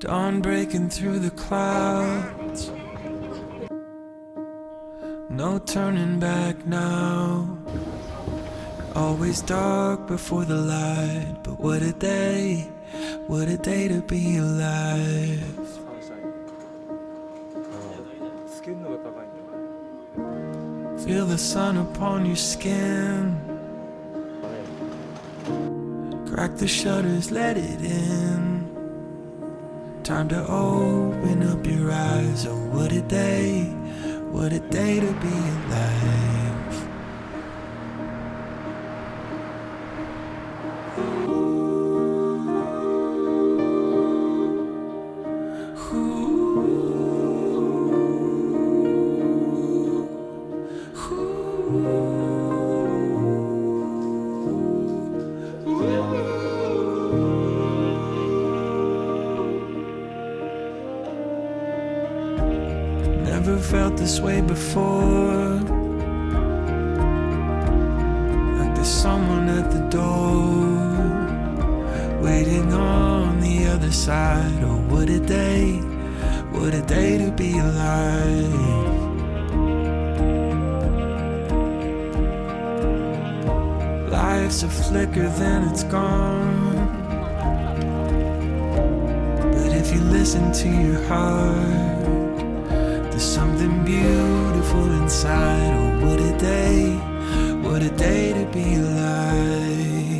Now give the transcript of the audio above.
Dawn breaking through the clouds. No turning back now. Always dark before the light. But what a day to be alive. Feel the sun upon your skin. Crack the shutters, let it in. Time to open up your eyes. Oh, what a day to be alive. Never felt this way before. Like there's someone at the door, waiting on the other side. Oh, what a day to be alive. Life's a flicker, then it's gone. But if you listen to your heart, there's something beautiful inside. Oh, what a day to be alive.